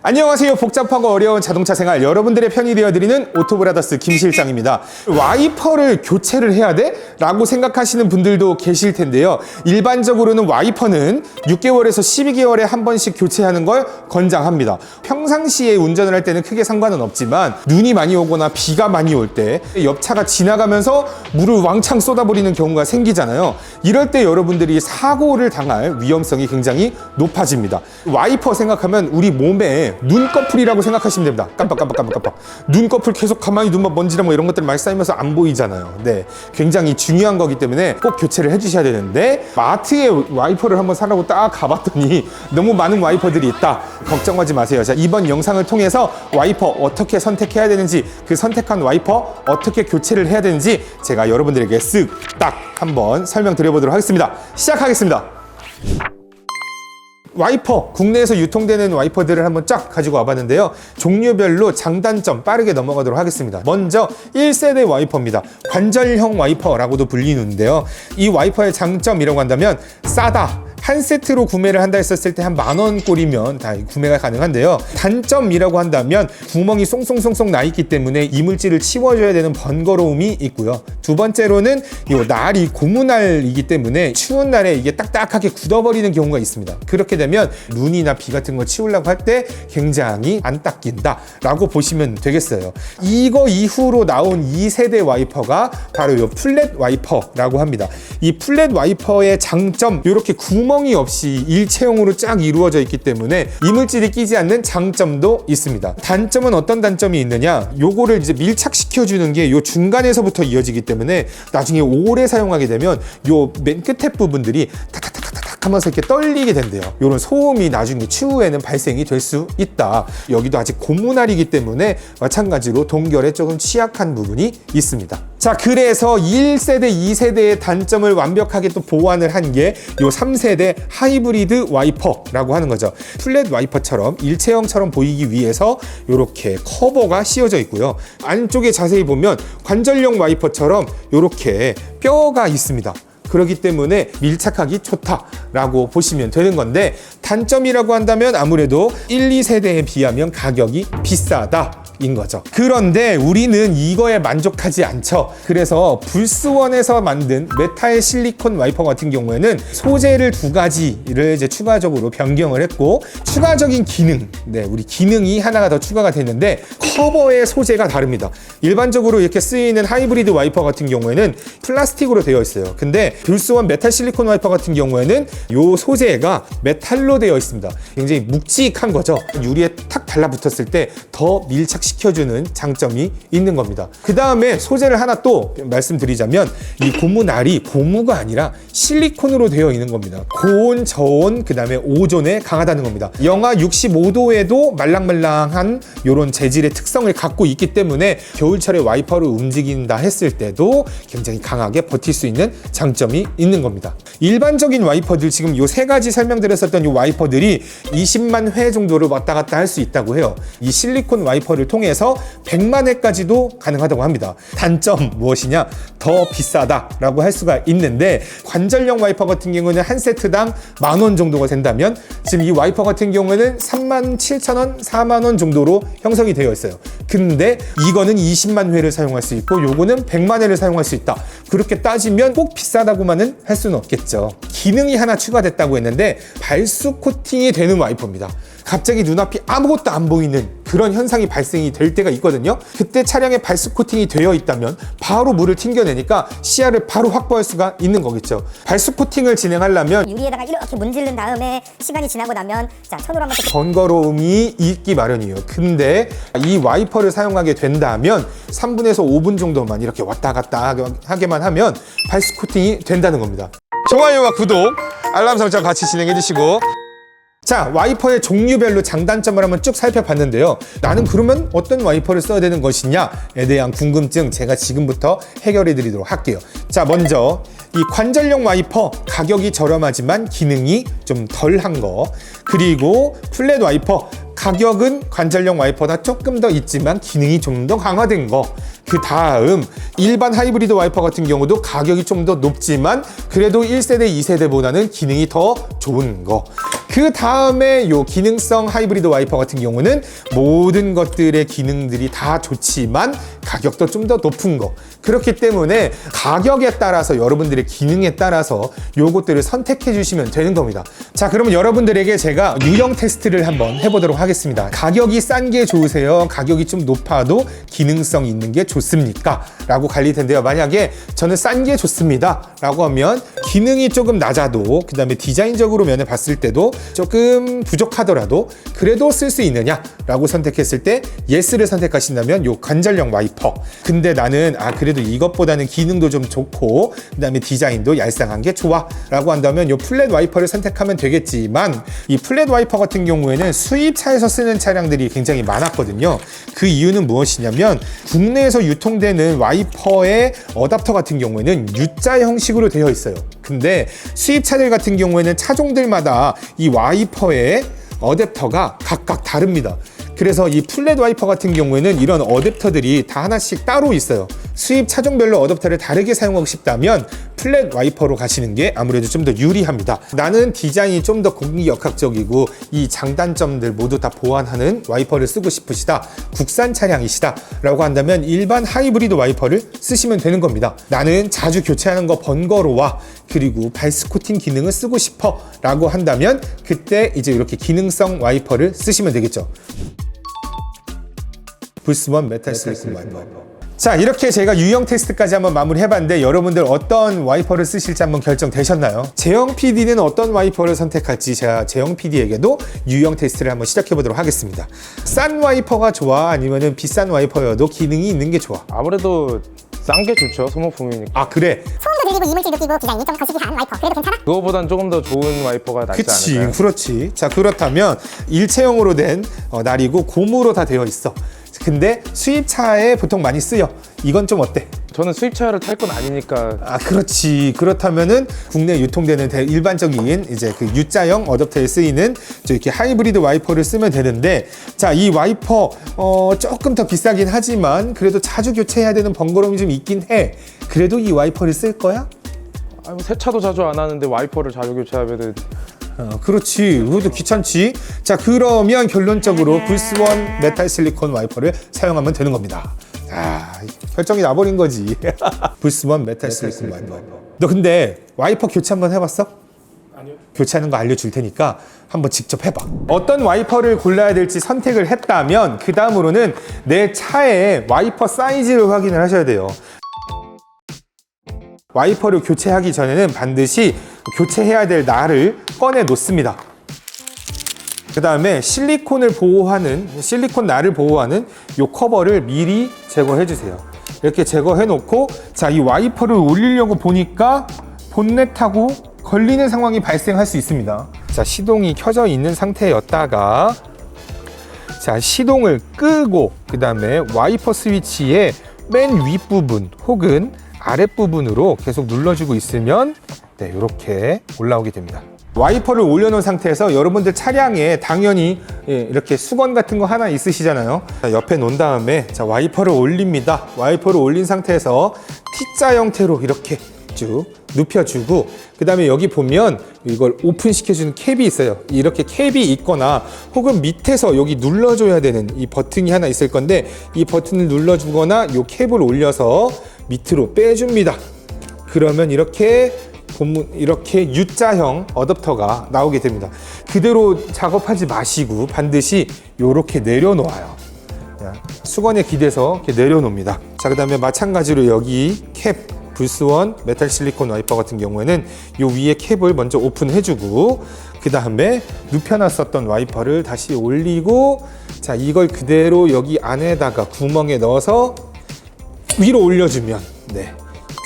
안녕하세요. 복잡하고 어려운 자동차 생활 여러분들의 편이 되어드리는 오토브라더스 김실장입니다. 와이퍼를 교체를 해야 돼? 라고 생각하시는 분들도 계실 텐데요. 일반적으로는 와이퍼는 6개월에서 12개월에 한 번씩 교체하는 걸 권장합니다. 평상시에 운전을 할 때는 크게 상관은 없지만 눈이 많이 오거나 비가 많이 올 때 옆차가 지나가면서 물을 왕창 쏟아버리는 경우가 생기잖아요. 이럴 때 여러분들이 사고를 당할 위험성이 굉장히 높아집니다. 와이퍼 생각하면 우리 몸에 눈꺼풀이라고 생각하시면 됩니다. 깜빡. 눈꺼풀 계속 가만히 눈만 먼지랑 뭐 이런 것들 많이 쌓이면서 안 보이잖아요. 네, 굉장히 중요한 거기 때문에 꼭 교체를 해주셔야 되는데 마트에 와이퍼를 한번 사라고 딱 가봤더니 너무 많은 와이퍼들이 있다. 걱정하지 마세요. 자, 이번 영상을 통해서 와이퍼 어떻게 선택해야 되는지, 그 선택한 와이퍼 어떻게 교체를 해야 되는지 제가 여러분들에게 쓱 딱 한번 설명드려보도록 하겠습니다. 시작하겠습니다. 와이퍼, 국내에서 유통되는 와이퍼들을 한번 쫙 가지고 와봤는데요. 종류별로 장단점 빠르게 넘어가도록 하겠습니다. 먼저 1세대 와이퍼입니다. 관절형 와이퍼라고도 불리는데요. 이 와이퍼의 장점이라고 한다면 싸다. 한 세트로 구매를 한다 했었을 때 한 10,000원 꼴이면 다 구매가 가능한데요. 단점이라고 한다면 구멍이 송송송송 나 있기 때문에 이물질을 치워줘야 되는 번거로움이 있고요. 두 번째로는 이 날이 고무날이기 때문에 추운 날에 이게 딱딱하게 굳어버리는 경우가 있습니다. 그렇게 되면 눈이나 비 같은 거 치우려고 할 때 굉장히 안 닦인다 라고 보시면 되겠어요. 이거 이후로 나온 2세대 와이퍼가 바로 이 플랫 와이퍼라고 합니다. 이 플랫 와이퍼의 장점, 이렇게 구멍이 없이 일체형으로 쫙 이루어져 있기 때문에 이물질이 끼지 않는 장점도 있습니다. 단점은 어떤 단점이 있느냐? 요거를 이제 밀착시켜주는 게 요 중간에서부터 이어지기 때문에 나중에 오래 사용하게 되면 요 맨 끝에 부분들이 탁탁탁탁탁 하면서 이렇게 떨리게 된대요. 요런 소음이 나중에 추후에는 발생이 될 수 있다. 여기도 아직 고무날이기 때문에 마찬가지로 동결에 조금 취약한 부분이 있습니다. 자, 그래서 1세대, 2세대의 단점을 완벽하게 또 보완을 한 게 요 3세대 하이브리드 와이퍼라고 하는 거죠. 플랫 와이퍼처럼 일체형처럼 보이기 위해서 이렇게 커버가 씌워져 있고요. 안쪽에 자세히 보면 관절용 와이퍼처럼 이렇게 뼈가 있습니다. 그렇기 때문에 밀착하기 좋다라고 보시면 되는 건데, 단점이라고 한다면 아무래도 1, 2세대에 비하면 가격이 비싸다 인 거죠. 그런데 우리는 이거에 만족하지 않죠. 그래서 불스원에서 만든 메탈 실리콘 와이퍼 같은 경우에는 소재를 2가지를 이제 추가적으로 변경을 했고, 추가적인 기능, 우리 기능이 하나가 더 추가가 됐는데 커버의 소재가 다릅니다. 일반적으로 이렇게 쓰이는 하이브리드 와이퍼 같은 경우에는 플라스틱으로 되어 있어요. 근데 불스원 메탈 실리콘 와이퍼 같은 경우에는 이 소재가 메탈로 되어 있습니다. 굉장히 묵직한 거죠. 유리에 탁 달라붙었을 때 더 밀착시켜주는 장점이 있는 겁니다. 그 다음에 소재를 하나 또 말씀드리자면 이 고무날이 고무가 아니라 실리콘으로 되어 있는 겁니다. 고온, 저온, 그 다음에 오존에 강하다는 겁니다. 영하 65도에도 말랑말랑한 이런 재질의 특성을 갖고 있기 때문에 겨울철에 와이퍼를 움직인다 했을 때도 굉장히 강하게 버틸 수 있는 장점이 있는 겁니다. 일반적인 와이퍼들, 지금 이 3가지 설명드렸었던 이 와이퍼들이 20만 회 정도를 왔다 갔다 할 수 있다고 해요. 이 실리콘 와이퍼를 통해서 100만 회까지도 가능하다고 합니다. 단점 무엇이냐? 더 비싸다라고 할 수가 있는데, 관절형 와이퍼 같은 경우는 한 세트당 10,000원 정도가 된다면 지금 이 와이퍼 같은 경우에는 37,000원, 40,000원 정도로 형성이 되어 있어요. 근데 이거는 20만 회를 사용할 수 있고 요거는 100만 회를 사용할 수 있다. 그렇게 따지면 꼭 비싸다고만은 할 수는 없겠죠. 기능이 하나 추가됐다고 했는데 발수 코팅이 되는 와이퍼입니다. 갑자기 눈앞이 아무것도 안 보이는 그런 현상이 발생이 될 때가 있거든요. 그때 차량에 발수 코팅이 되어 있다면 바로 물을 튕겨내니까 시야를 바로 확보할 수가 있는 거겠죠. 발수 코팅을 진행하려면 유리에다가 이렇게 문지른 다음에 시간이 지나고 나면 자, 천으로 한번 또 번거로움이 있기 마련이에요. 근데 이 와이퍼를 사용하게 된다면 3분에서 5분 정도만 이렇게 왔다 갔다 하게만 하면 발수 코팅이 된다는 겁니다. 좋아요와 구독, 알람 설정 같이 진행해 주시고, 자, 와이퍼의 종류별로 장단점을 한번 쭉 살펴봤는데요. 나는 그러면 어떤 와이퍼를 써야 되는 것이냐에 대한 궁금증 제가 지금부터 해결해 드리도록 할게요. 자, 먼저 이 관절용 와이퍼, 가격이 저렴하지만 기능이 좀 덜한 거, 그리고 플랫 와이퍼, 가격은 관절용 와이퍼보다 조금 더 있지만 기능이 좀 더 강화된 거, 그 다음 일반 하이브리드 와이퍼 같은 경우도 가격이 좀 더 높지만 그래도 1세대, 2세대보다는 기능이 더 좋은 거, 그 그 다음에 요 기능성 하이브리드 와이퍼 같은 경우는 모든 것들의 기능들이 다 좋지만 가격도 좀 더 높은 거. 그렇기 때문에 가격에 따라서 여러분들의 기능에 따라서 요것들을 선택해 주시면 되는 겁니다. 자, 그러면 여러분들에게 제가 유형 테스트를 한번 해보도록 하겠습니다. 가격이 싼 게 좋으세요? 가격이 좀 높아도 기능성 있는 게 좋습니까? 라고 갈릴 텐데요. 만약에 저는 싼 게 좋습니다 라고 하면 기능이 조금 낮아도 그 다음에 디자인적으로 면을 봤을 때도 조금 부족하더라도 그래도 쓸 수 있느냐 라고 선택했을 때 예스를 선택하신다면 요 관절형 와이퍼. 근데 나는 그래도 이것보다는 기능도 좀 좋고 그 다음에 디자인도 얄쌍한 게 좋아 라고 한다면 요 플랫 와이퍼를 선택하면 되겠지만 이 플랫 와이퍼 같은 경우에는 수입차에서 쓰는 차량들이 굉장히 많았거든요. 그 이유는 무엇이냐면 국내에서 유통되는 와이퍼의 어댑터 같은 경우에는 U자 형식으로 되어 있어요. 근데 수입차들 같은 경우에는 차종들마다 이 와이퍼의 어댑터가 각각 다릅니다. 그래서 이 플랫 와이퍼 같은 경우에는 이런 어댑터들이 다 하나씩 따로 있어요. 수입 차종별로 어댑터를 다르게 사용하고 싶다면 플랫 와이퍼로 가시는 게 아무래도 좀 더 유리합니다. 나는 디자인이 좀 더 공기역학적이고 이 장단점들 모두 다 보완하는 와이퍼를 쓰고 싶으시다, 국산 차량이시다 라고 한다면 일반 하이브리드 와이퍼를 쓰시면 되는 겁니다. 나는 자주 교체하는 거 번거로워, 그리고 발스코팅 기능을 쓰고 싶어 라고 한다면 그때 이제 이렇게 기능성 와이퍼를 쓰시면 되겠죠. 불스원 메탈 실리콘 와이퍼. 자, 이렇게 제가 유형 테스트까지 한번 마무리 해봤는데 여러분들 어떤 와이퍼를 쓰실지 한번 결정되셨나요? 재영 PD는 어떤 와이퍼를 선택할지 제가 재영 PD에게도 유형 테스트를 한번 시작해보도록 하겠습니다. 싼 와이퍼가 좋아? 아니면 비싼 와이퍼여도 기능이 있는 게 좋아? 아무래도 싼 게 좋죠, 소모품이니까. 그래. 소음도 들리고 이물질도 끼고 디자인이 좀 거시기한 와이퍼. 그래도 괜찮아? 그거보단 조금 더 좋은 와이퍼가 낫지 않을까요? 그렇지. 자, 그렇다면 일체형으로 된 날이고 고무로 다 되어 있어. 근데 수입차에 보통 많이 쓰여. 이건 좀 어때? 저는 수입차를 탈 건 아니니까. 그렇지. 그렇다면 국내 유통되는 일반적인 이제 그 U자형 어댑터에 쓰이는 이렇게 하이브리드 와이퍼를 쓰면 되는데, 자, 이 와이퍼 조금 더 비싸긴 하지만 그래도 자주 교체해야 되는 번거로움이 좀 있긴 해. 그래도 이 와이퍼를 쓸 거야? 세차도 자주 안 하는데 와이퍼를 자주 교체하면은. 그렇지. 그것도 귀찮지. 자, 그러면 결론적으로 불스원 메탈 실리콘 와이퍼를 사용하면 되는 겁니다. 자, 결정이 나버린 거지. 불스원 메탈 실리콘 와이퍼. 너 근데 와이퍼 교체 한번 해봤어? 아니요. 교체하는 거 알려줄 테니까 한번 직접 해봐. 어떤 와이퍼를 골라야 될지 선택을 했다면 그 다음으로는 내 차의 와이퍼 사이즈를 확인을 하셔야 돼요. 와이퍼를 교체하기 전에는 반드시 교체해야 될 날을 꺼내 놓습니다. 그 다음에 실리콘 날을 보호하는 이 커버를 미리 제거해 주세요. 이렇게 제거해 놓고, 자, 이 와이퍼를 올리려고 보니까 본넷하고 걸리는 상황이 발생할 수 있습니다. 자, 시동이 켜져 있는 상태였다가, 자, 시동을 끄고 그 다음에 와이퍼 스위치의 맨 윗부분 혹은 아랫부분으로 계속 눌러주고 있으면 이렇게 올라오게 됩니다. 와이퍼를 올려놓은 상태에서 여러분들 차량에 당연히 이렇게 수건 같은 거 하나 있으시잖아요. 자, 옆에 놓은 다음에 자, 와이퍼를 올립니다. 와이퍼를 올린 상태에서 T자 형태로 이렇게 쭉 눕혀주고, 그 다음에 여기 보면 이걸 오픈시켜주는 캡이 있어요. 이렇게 캡이 있거나 혹은 밑에서 여기 눌러줘야 되는 이 버튼이 하나 있을 건데, 이 버튼을 눌러주거나 이 캡을 올려서 밑으로 빼줍니다. 그러면 이렇게 U자형 어댑터가 나오게 됩니다. 그대로 작업하지 마시고 반드시 이렇게 내려놓아요. 수건에 기대서 이렇게 내려놓습니다. 자, 그 다음에 마찬가지로 여기 캡, 불스원 메탈 실리콘 와이퍼 같은 경우에는 이 위에 캡을 먼저 오픈해주고, 그 다음에 눕혀놨었던 와이퍼를 다시 올리고, 자, 이걸 그대로 여기 안에다가 구멍에 넣어서 위로 올려주면,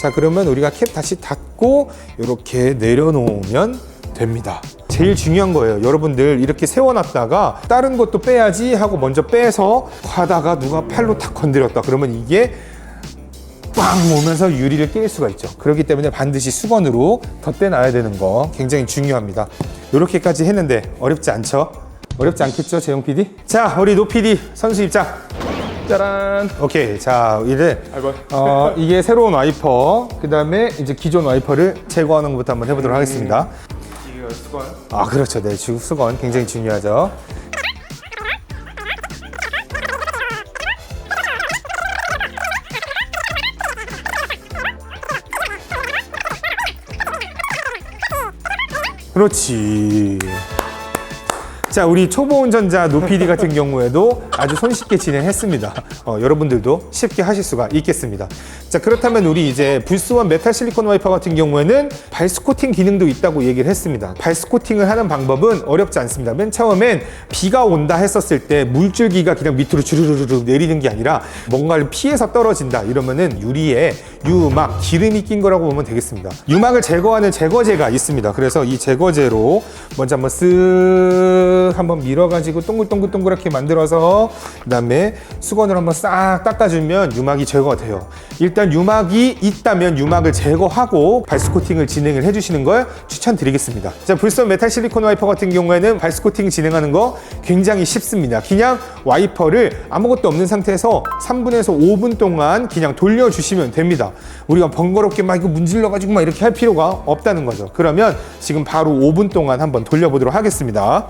자, 그러면 우리가 캡 다시 닫고 이렇게 내려놓으면 됩니다. 제일 중요한 거예요. 여러분들 이렇게 세워놨다가 다른 것도 빼야지 하고 먼저 빼서 가다가 누가 팔로 탁 건드렸다 그러면 이게 빵 오면서 유리를 깰 수가 있죠. 그렇기 때문에 반드시 수건으로 덧대놔야 되는 거 굉장히 중요합니다. 이렇게까지 했는데 어렵지 않죠? 어렵지 않겠죠, 재영 PD? 자, 우리 노 PD 선수 입장. 짜란. 오케이. 자, 이제 아이고. 이게 새로운 와이퍼, 그 다음에 이제 기존 와이퍼를 제거하는 것부터 한번 해보도록 하겠습니다. 수건. 아, 그렇죠. 네, 수건 굉장히 중요하죠. 그렇지. 자, 우리 초보 운전자 노피디 같은 경우에도 아주 손쉽게 진행했습니다. 여러분들도 쉽게 하실 수가 있겠습니다. 자, 그렇다면 우리 이제 불스원 메탈 실리콘 와이퍼 같은 경우에는 발스코팅 기능도 있다고 얘기를 했습니다. 발스코팅을 하는 방법은 어렵지 않습니다. 맨 처음엔 비가 온다 했었을 때 물줄기가 그냥 밑으로 주르르르 내리는 게 아니라 뭔가를 피해서 떨어진다 이러면은 유리에 유막, 기름이 낀 거라고 보면 되겠습니다. 유막을 제거하는 제거제가 있습니다. 그래서 이 제거제로 먼저 한번 쓱 한번 밀어가지고 동글동글동글하게 만들어서 그다음에 수건으로 한번 싹 닦아주면 유막이 제거가 돼요. 일단 유막이 있다면 유막을 제거하고 발스코팅을 진행을 해주시는 걸 추천드리겠습니다. 자, 불스원 메탈 실리콘 와이퍼 같은 경우에는 발스코팅 진행하는 거 굉장히 쉽습니다. 그냥 와이퍼를 아무것도 없는 상태에서 3분에서 5분 동안 그냥 돌려주시면 됩니다. 우리가 번거롭게 막 이거 문질러가지고 막 이렇게 할 필요가 없다는 거죠. 그러면 지금 바로 5분 동안 한번 돌려보도록 하겠습니다.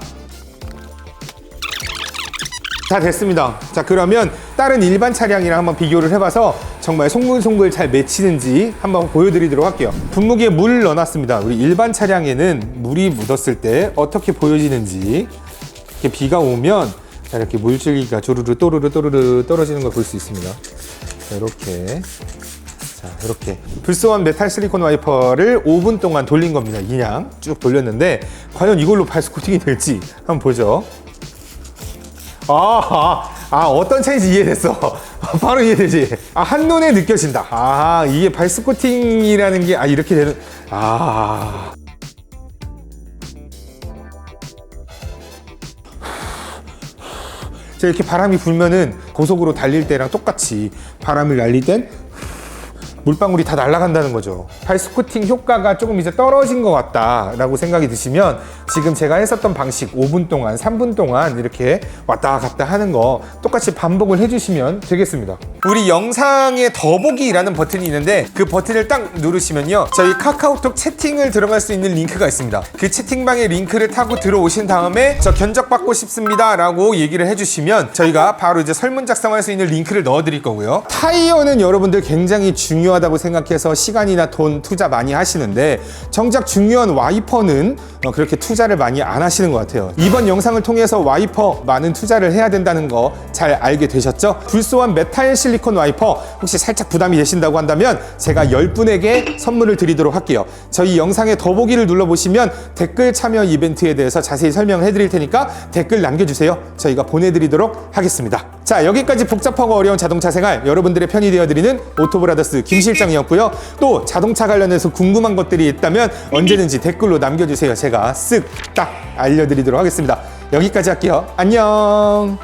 다 됐습니다. 자, 그러면 다른 일반 차량이랑 한번 비교를 해봐서 정말 송글송글 잘 맺히는지 한번 보여드리도록 할게요. 분무기에 물 넣어놨습니다. 우리 일반 차량에는 물이 묻었을 때 어떻게 보여지는지, 이렇게 비가 오면 이렇게 물줄기가 조르르 또르르 또르르 떨어지는 걸 볼 수 있습니다. 자, 이렇게. 자, 이렇게 불스원 메탈 실리콘 와이퍼를 5분 동안 돌린 겁니다. 그냥 쭉 돌렸는데 과연 이걸로 발스코팅이 될지 한번 보죠. 어떤 차이인지 이해됐어. 바로 이해되지. 한눈에 느껴진다. 이게 발스코팅이라는 게 이렇게 되는. 자, 이렇게 바람이 불면은 고속으로 달릴 때랑 똑같이 바람을 날릴 땐 물방울이 다 날아간다는 거죠. 발스코팅 효과가 조금 이제 떨어진 것 같다라고 생각이 드시면 지금 제가 했었던 방식 5분 동안, 3분 동안 이렇게 왔다 갔다 하는 거 똑같이 반복을 해주시면 되겠습니다. 우리 영상에 더보기라는 버튼이 있는데 그 버튼을 딱 누르시면요, 저희 카카오톡 채팅을 들어갈 수 있는 링크가 있습니다. 그 채팅방에 링크를 타고 들어오신 다음에 저 견적받고 싶습니다 라고 얘기를 해주시면 저희가 바로 이제 설문 작성할 수 있는 링크를 넣어 드릴 거고요. 타이어는 여러분들 굉장히 중요하다고 생각해서 시간이나 돈 투자 많이 하시는데 정작 중요한 와이퍼는 그렇게 투자를 많이 안 하시는 것 같아요. 이번 영상을 통해서 와이퍼 많은 투자를 해야 된다는 거 잘 알게 되셨죠? 불스원 메탈 실리콘 와이퍼 혹시 살짝 부담이 되신다고 한다면 제가 10분에게 선물을 드리도록 할게요. 저희 영상의 더보기를 눌러보시면 댓글 참여 이벤트에 대해서 자세히 설명을 해드릴 테니까 댓글 남겨주세요. 저희가 보내드리도록 하겠습니다. 자, 여기까지 복잡하고 어려운 자동차 생활 여러분들의 편이 되어드리는 오토브라더스 김 실장이었고요. 또 자동차 관련해서 궁금한 것들이 있다면 언제든지 댓글로 남겨주세요. 제가 쓱 딱 알려드리도록 하겠습니다. 여기까지 할게요. 안녕.